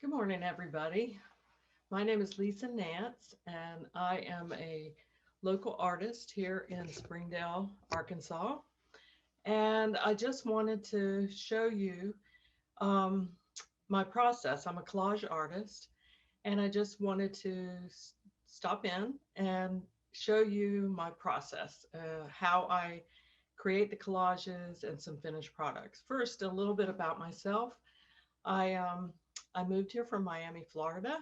Good morning, everybody. My name is Lisa Nance, and I am a local artist here in Springdale, Arkansas. And I just wanted to show you um, my process. I'm a collage artist, and I just wanted to stop in and show you my process, how I create the collages and some finished products. First, a little bit about myself. I um, I moved here from Miami, Florida.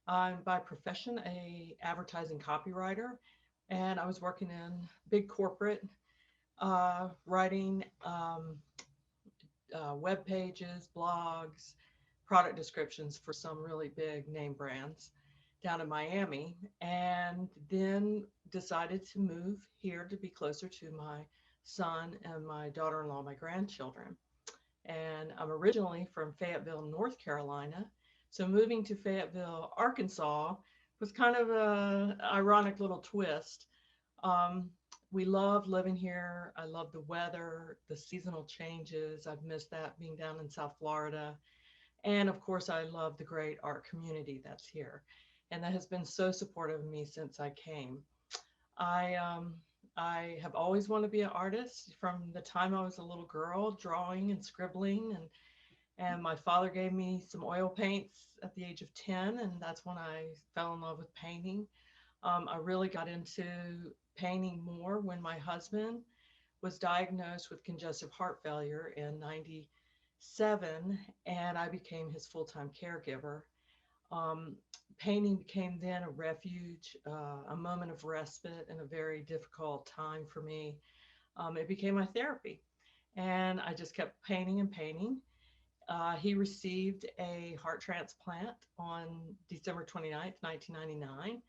I'm by profession a advertising copywriter, and I was working in big corporate, writing web pages, blogs, product descriptions for some really big name brands down in Miami, and then decided to move here to be closer to my son and my daughter-in-law, my grandchildren. And I'm originally from Fayetteville, North Carolina. So moving to Fayetteville, Arkansas was kind of a ironic little twist. Um, we love living here. I love the weather, the seasonal changes. I've missed that being down in South Florida. And of course, I love the great art community that's here. And that has been so supportive of me since I came. I um, I have always wanted to be an artist from the time I was a little girl, drawing and scribbling, and my father gave me some oil paints at the age of 10, and that's when I fell in love with painting. I really got into painting more when my husband was diagnosed with congestive heart failure in 97, and I became his full-time caregiver. um, Painting became then a refuge, a moment of respite in a very difficult time for me. It became my therapy, and I just kept painting and painting. He received a heart transplant on December 29th, 1999.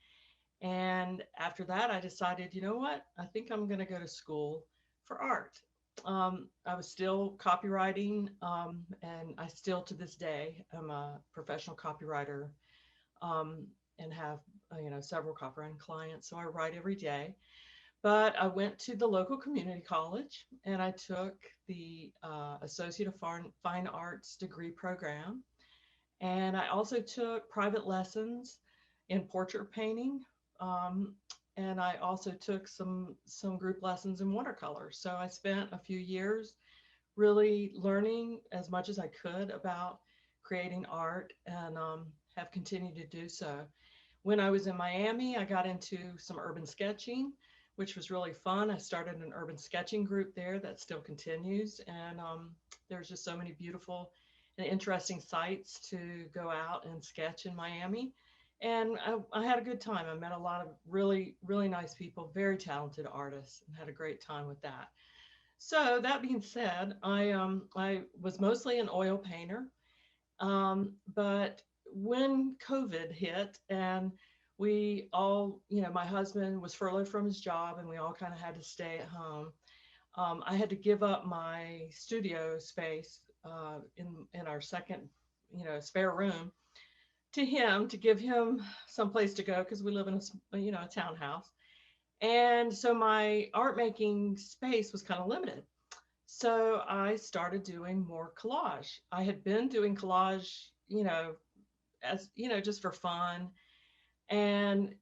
And after that, I decided, you know what? I think I'm going to go to school for art. I was still copywriting, and I still to this day am a professional copywriter, um, and have several copywriting clients. So I write every day. But I went to the local community college and I took the Associate of Fine Arts degree program. And I also took private lessons in portrait painting. Um, and I also took some group lessons in watercolor. So I spent a few years really learning as much as I could about creating art, and have continued to do so. When I was in Miami, I got into some urban sketching, which was really fun. I started an urban sketching group there that still continues, and there's just so many beautiful and interesting sites to go out and sketch in Miami. And I had a good time. I met a lot of really, really nice people, very talented artists, and had a great time with that. So that being said, I was mostly an oil painter, but when COVID hit and we all, my husband was furloughed from his job and we all kind of had to stay at home. I had to give up my studio space in our second, spare room to him to give him some place to go because we live in a townhouse. And so my art making space was kind of limited. So I started doing more collage. I had been doing collage, as just for fun, and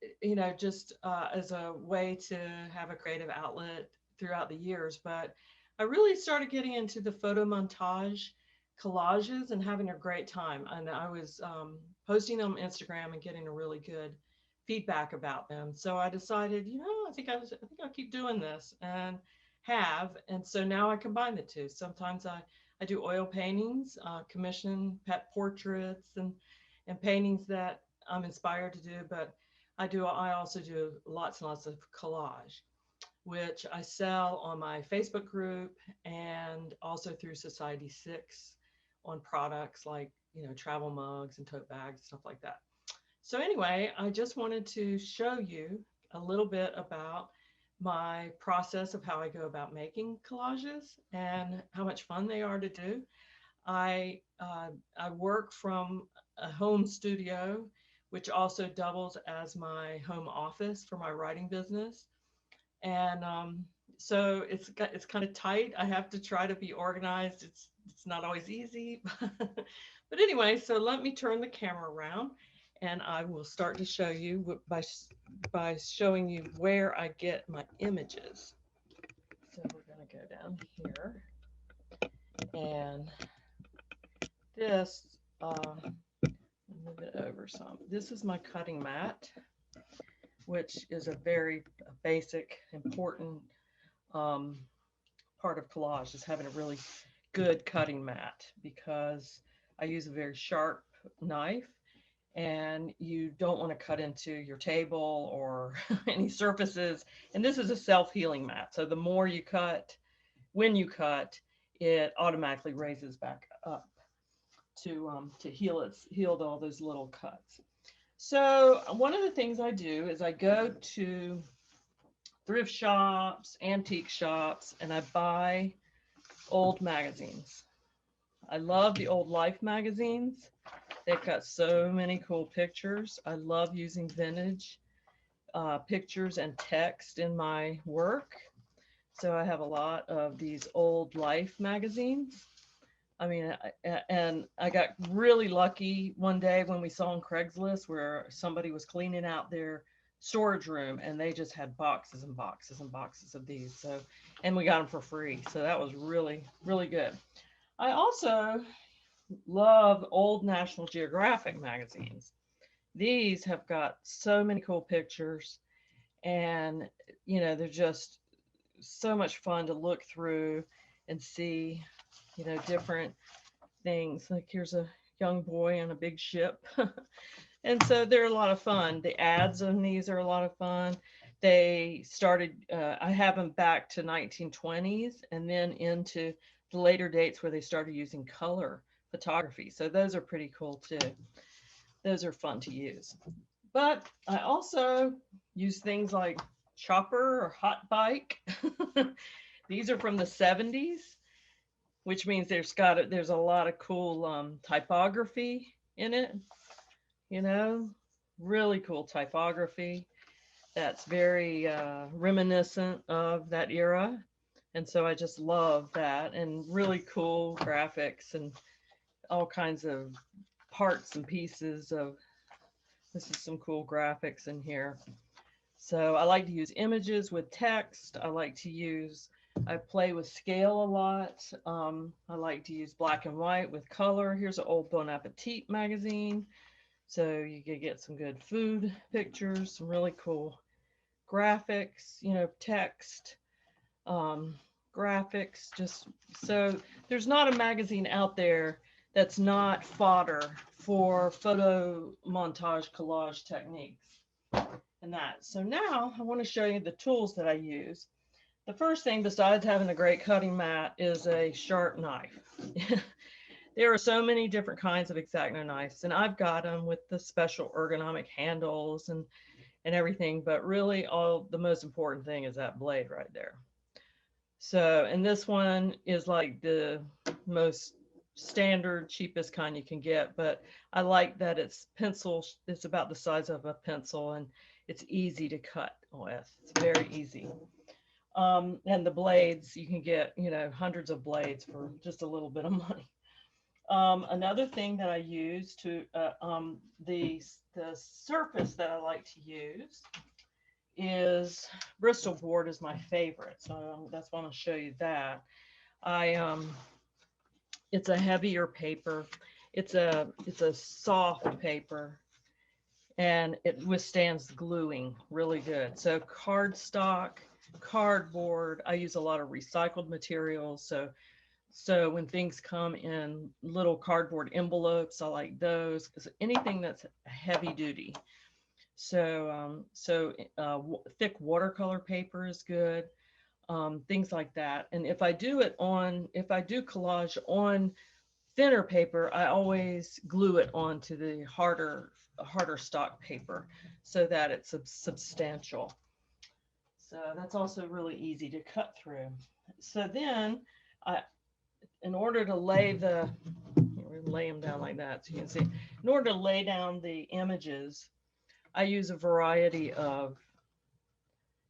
just as a way to have a creative outlet throughout the years. But I really started getting into the photo montage collages and having a great time. And I was posting them on Instagram and getting a really good feedback about them. So I decided, I think I'll keep doing this, and have. And so now I combine the two. Sometimes I do oil paintings, commission pet portraits, and paintings that I'm inspired to do, but I also do lots and lots of collage, which I sell on my Facebook group and also through Society 6 on products like, travel mugs and tote bags, stuff like that. So anyway, I just wanted to show you a little bit about my process of how I go about making collages and how much fun they are to do. I work from a home studio, which also doubles as my home office for my writing business. And so it's kind of tight. I have to try to be organized. It's It's not always easy. But anyway, so let me turn the camera around and I will start to show you by showing you where I get my images. So we're going to go down here, and this, move it over some. This is my cutting mat, which is a very basic, important part of collage, is having a really good cutting mat, because I use a very sharp knife and you don't want to cut into your table or any surfaces. And this is a self-healing mat. So the more you cut, when you cut, it automatically raises back up to heal all those little cuts. So one of the things I do is I go to thrift shops, antique shops, and I buy old magazines. I love the old Life magazines. They've got so many cool pictures. I love using vintage pictures and text in my work. So I have a lot of these old Life magazines. I mean, and I got really lucky one day when we saw on Craigslist where somebody was cleaning out their storage room and they just had boxes and boxes and boxes of these. So, and we got them for free. So that was really, really good. I also love old National Geographic magazines. These have got so many cool pictures, and they're just so much fun to look through and see, different things. Like here's a young boy on a big ship. And so they're a lot of fun. The ads on these are a lot of fun. They started, I have them back to 1920s and then into the later dates where they started using color photography. So those are pretty cool too. Those are fun to use. But I also use things like Chopper or Hot Bike. These are from the 70s, which means there's a lot of cool typography in it. Really cool typography that's very reminiscent of that era. And so I just love that, and really cool graphics and all kinds of parts and pieces of, this is some cool graphics in here. So I like to use images with text. I play with scale a lot. I like to use black and white with color. Here's an old Bon Appetit magazine. So you can get some good food pictures, some really cool graphics, text, graphics. Just so there's not a magazine out there that's not fodder for photo montage collage techniques and that. So now I want to show you the tools that I use. The first thing, besides having a great cutting mat, is a sharp knife. There are so many different kinds of X-Acto knives, and I've got them with the special ergonomic handles and everything, but really the most important thing is that blade right there. So, and this one is like the most standard, cheapest kind you can get, but I like that it's about the size of a pencil, and it's easy to cut with. It's very easy. And the blades, you can get, hundreds of blades for just a little bit of money. Another thing that I use to, the surface that I like to use is Bristol board is my favorite. So that's why I'm gonna show you that. It's a heavier paper. It's a soft paper, and it withstands gluing really good. So cardstock, cardboard, I use a lot of recycled materials. So when things come in little cardboard envelopes, I like those, because anything that's heavy duty. So thick watercolor paper is good, things like that. And if I do collage on thinner paper, I always glue it onto the harder stock paper so that it's substantial. So that's also really easy to cut through. So then in order to lay them down like that, so you can see, in order to lay down the images, I use a variety of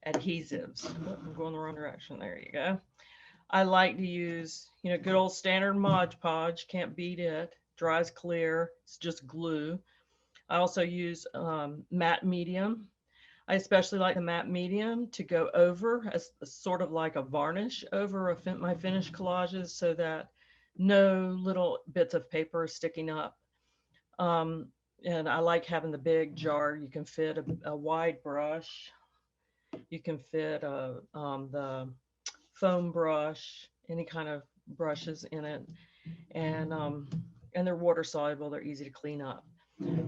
adhesives. I'm going the wrong direction. There you go. I like to use, good old standard Mod Podge. Can't beat it. Dries clear. It's just glue. I also use matte medium. I especially like the matte medium to go over as sort of like a varnish over my finished collages so that no little bits of paper are sticking up. Um, and I like having the big jar. You can fit a wide brush. You can fit the foam brush, any kind of brushes in it, and um, and they're water soluble. They're easy to clean up.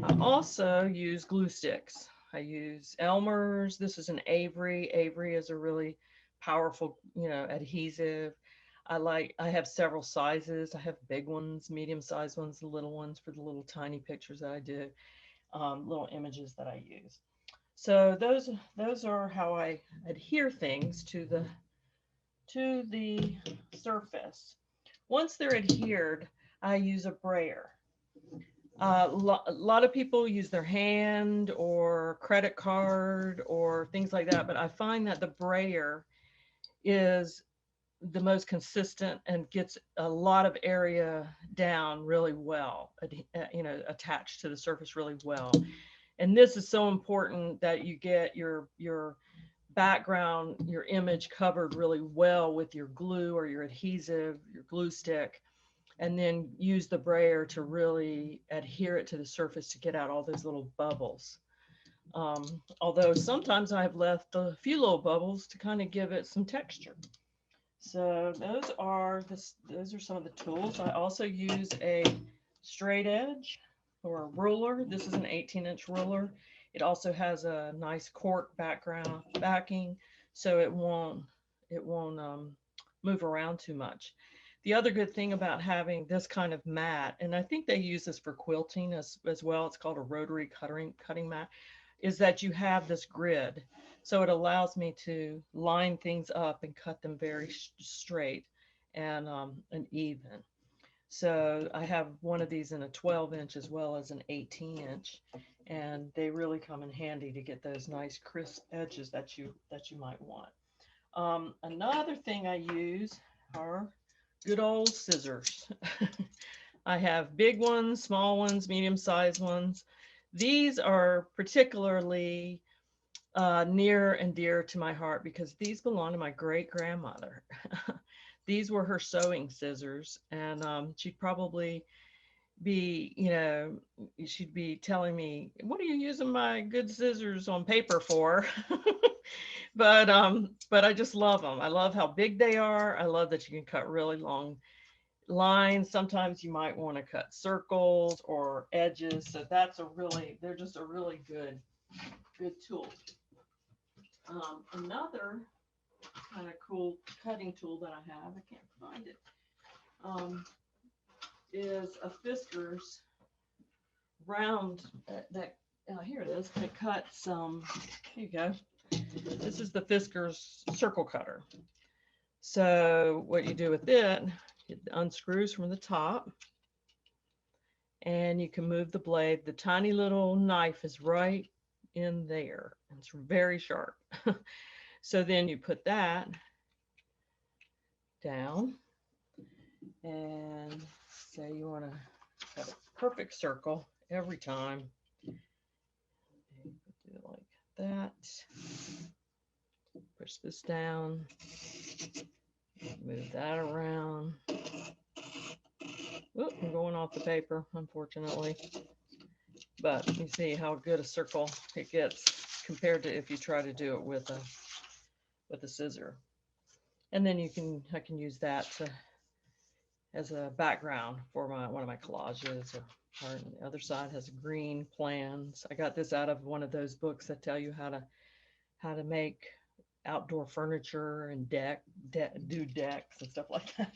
I also use glue sticks. I use Elmer's. This is an Avery. Avery is a really powerful, adhesive. I have several sizes. I have big ones, medium sized ones, the little ones for the little tiny pictures that I do, little images that I use. So those are how I adhere things to the surface. Once they're adhered, I use a brayer. A lot of people use their hand or credit card or things like that, but I find that the brayer is the most consistent and gets a lot of area down really well, attached to the surface really well. And this is so important that you get your background, your image covered really well with your glue or your adhesive, your glue stick, and then use the brayer to really adhere it to the surface to get out all those little bubbles. Although sometimes I've left a few little bubbles to kind of give it some texture. So those are some of the tools. I also use a straight edge or a ruler. This is an 18-inch ruler. It also has a nice cork backing, so it won't move around too much. The other good thing about having this kind of mat, and I think they use this for quilting as well, it's called a rotary cutting mat, is that you have this grid. So it allows me to line things up and cut them very straight and even. So I have one of these in a 12-inch as well as an 18-inch, and they really come in handy to get those nice crisp edges that you might want. Another thing I use are good old scissors. I have big ones, small ones, medium-sized ones. These are particularly near and dear to my heart because these belong to my great grandmother. These were her sewing scissors, and she'd probably she'd be telling me, "What are you using my good scissors on paper for?" But I just love them. I love how big they are. I love that you can cut really long lines. Sometimes you might want to cut circles or edges. So they're just a really good tool. Another kind of cool cutting tool that I have, I can't find it, is a Fiskars round here it is. It cuts, here you go. This is the Fiskars circle cutter. So what you do with it unscrews from the top, and you can move the blade. The tiny little knife is right in there. It's very sharp. So then you put that down, and say you want to cut a perfect circle every time. Do it like that. Push this down. Move that around. Oh, I'm going off the paper, unfortunately. But you see how good a circle it gets compared to if you try to do it with a scissor. And then I can use that as a background for one of my collages. Or the other side has green plans. I got this out of one of those books that tell you how to make outdoor furniture and do decks and stuff like that.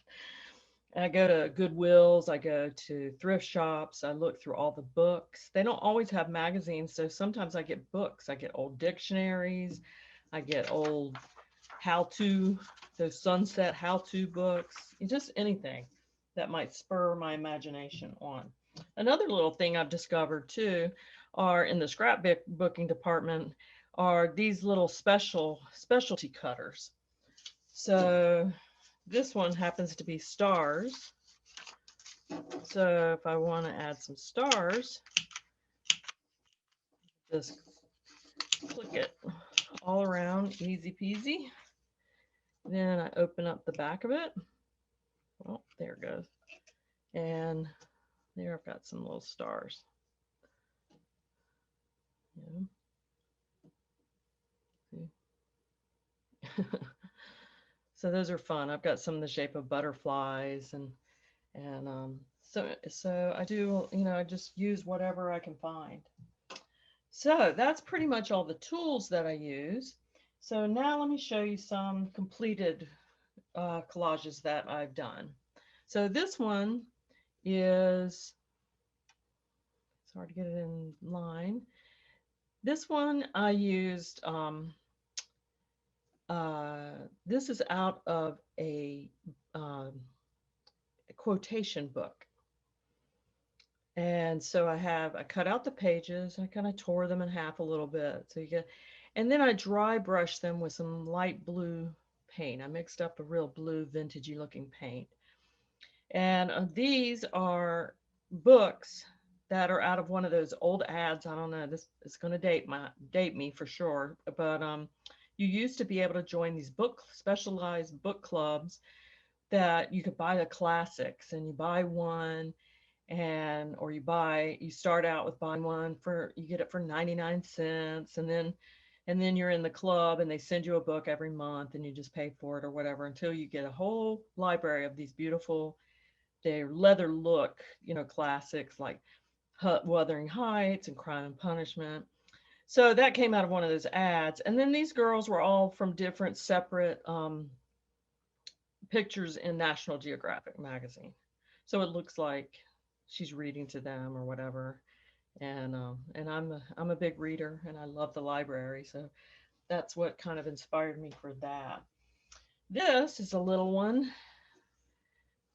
And I go to Goodwills, I go to thrift shops, I look through all the books. They don't always have magazines, so sometimes I get books. I get old dictionaries, I get old those sunset how-to books, just anything that might spur my imagination on. Another little thing I've discovered too are in the scrapbooking department are these little specialty cutters. So this one happens to be stars. So if I want to add some stars, just click it all around, easy peasy. Then I open up the back of it. Oh, there it goes. And there I've got some little stars. Yeah. So those are fun. I've got some in the shape of butterflies and so I do, I just use whatever I can find. So that's pretty much all the tools that I use. So now let me show you some completed collages that I've done. So this one is, it's hard to get it in line. This one I used, this is out of a quotation book. And so I cut out the pages, I kind of tore them in half a little bit. So you get, and then I dry brushed them with some light blue paint. I mixed up a real blue vintagey looking paint. And these are books that are out of one of those old ads. I don't know, this is going to date me for sure, but you used to be able to join these specialized book clubs that you could buy the classics, and you buy one, and or you start out with buying one for, you get it for 99 cents, and then you're in the club and they send you a book every month and you just pay for it or whatever until you get a whole library of these beautiful, they're leather look, classics like Wuthering Heights and Crime and Punishment. So that came out of one of those ads. And then these girls were all from different separate pictures in National Geographic magazine. So it looks like she's reading to them or whatever. And I'm a big reader and I love the library. So that's what kind of inspired me for that. This is a little one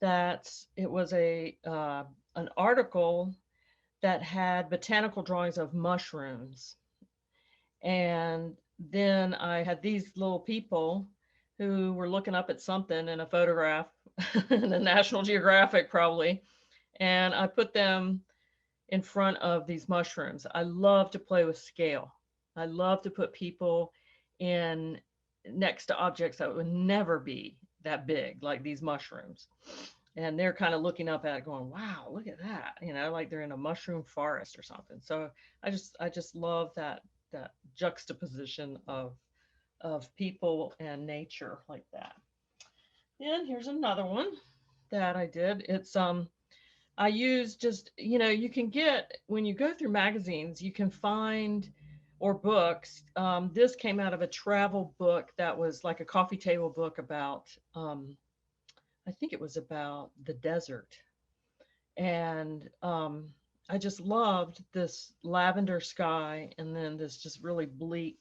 it was an article that had botanical drawings of mushrooms. And then I had these little people who were looking up at something in a photograph in a National Geographic probably. And I put them in front of these mushrooms. I love to play with scale. I love to put people in next to objects that would never be that big, like these mushrooms. And they're kind of looking up at it going, wow, look at that, like they're in a mushroom forest or something. So I just love that juxtaposition of people and nature like that. Then here's another one that I did. It's I use just, you can get, when you go through magazines, you can find, or books. This came out of a travel book that was like a coffee table book about, I think it was about the desert. And I just loved this lavender sky and then this just really bleak,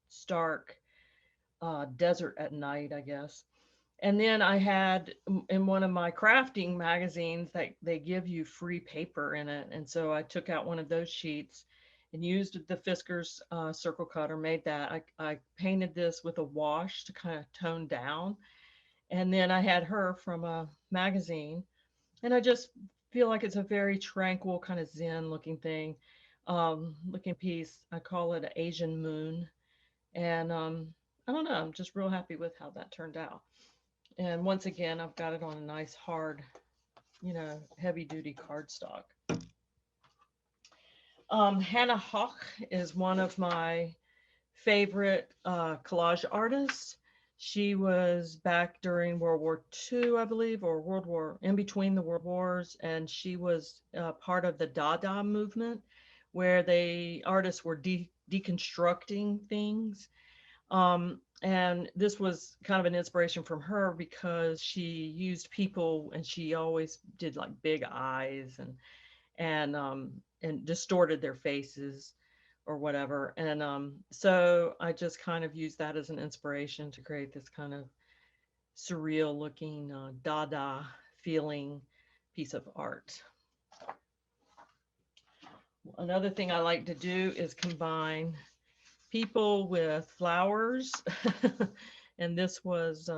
stark desert at night, I guess. And then I had in one of my crafting magazines that they give you free paper in it. And so I took out one of those sheets and used the Fiskars circle cutter, made that. I painted this with a wash to kind of tone down. And then I had her from a magazine. And I just feel like it's a very tranquil, kind of Zen looking thing, looking piece. I call it an Asian moon. And I don't know, I'm just real happy with how that turned out. And once again, I've got it on a nice hard, heavy duty cardstock. Hannah Hoch is one of my favorite collage artists. She was back during World War II, I believe, or in between the World Wars. And she was part of the Dada movement where artists were deconstructing things. And this was kind of an inspiration from her because she used people and she always did like big eyes and distorted their faces or whatever. And so I just kind of used that as an inspiration to create this kind of surreal looking Dada feeling piece of art. Another thing I like to do is combine people with flowers. And this was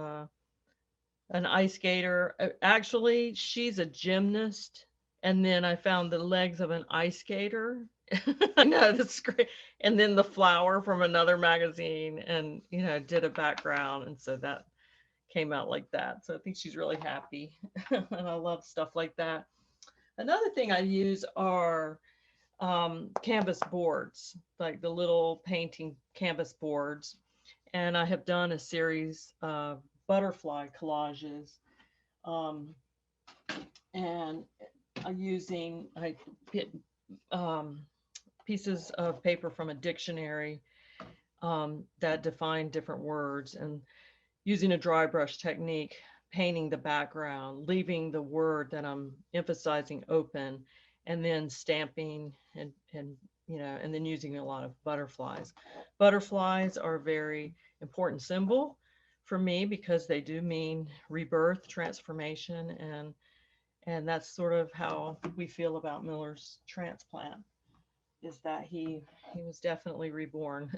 an ice skater. Actually, she's a gymnast. And then I found the legs of an ice skater. I know that's great. And then the flower from another magazine, and did a background. And so that came out like that. So I think she's really happy. And I love stuff like that. Another thing I use are canvas boards, like the little painting canvas boards. And I have done a series of butterfly collages. Um, and I get um, pieces of paper from a dictionary that define different words, and using a dry brush technique, painting the background, leaving the word that I'm emphasizing open, and then stamping and then using a lot of butterflies. Butterflies are a very important symbol for me because they do mean rebirth, transformation, and that's sort of how we feel about Miller's transplant, is that he was definitely reborn.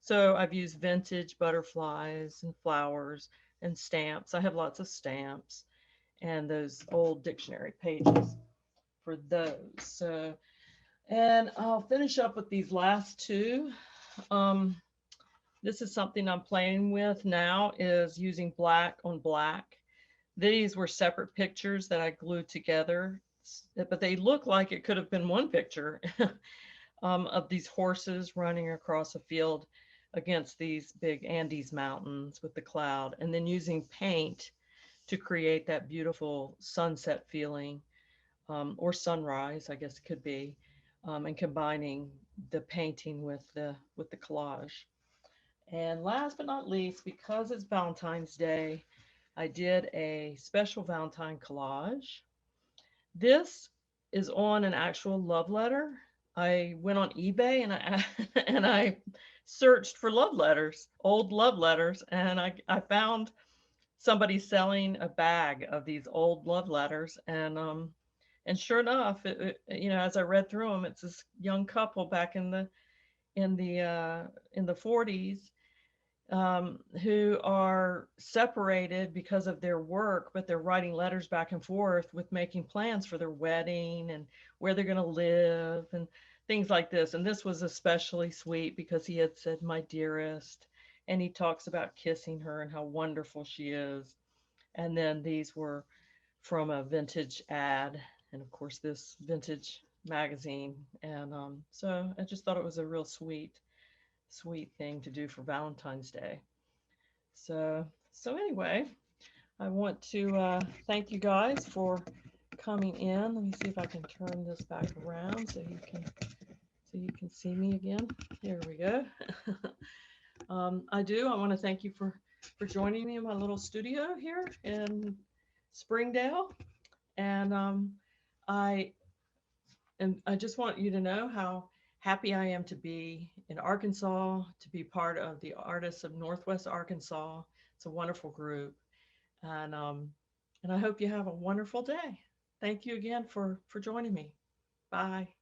So I've used vintage butterflies and flowers and stamps. I have lots of stamps and those old dictionary pages for those. So, and I'll finish up with these last two. Um, this is something I'm playing with now, is using black on black. These were separate pictures that I glued together, but they look like it could have been one picture. Of these horses running across a field against these big Andes mountains with the cloud, and then using paint to create that beautiful sunset feeling, or sunrise, I guess it could be, and combining the painting with the collage. And last but not least, because it's Valentine's Day, I did a special Valentine collage. This is on an actual love letter. I went on eBay and I and I searched for love letters, old love letters, and I found somebody selling a bag of these old love letters, and sure enough, as I read through them, it's this young couple back in the 40s, who are separated because of their work, but they're writing letters back and forth with making plans for their wedding and where they're going to live and things like this. And this was especially sweet because he had said, "My dearest," and he talks about kissing her and how wonderful she is. And then these were from a vintage ad, and of course, this vintage magazine. And so I just thought it was a real sweet thing to do for Valentine's Day. So anyway, I want to thank you guys for coming in. Let me see if I can turn this back around so you can see me again. Here we go. I want to thank you for joining me in my little studio here in Springdale, and I I just want you to know how happy I am to be in Arkansas, to be part of the Artists of Northwest Arkansas. It's a wonderful group, and I hope you have a wonderful day. Thank you again for joining me. Bye.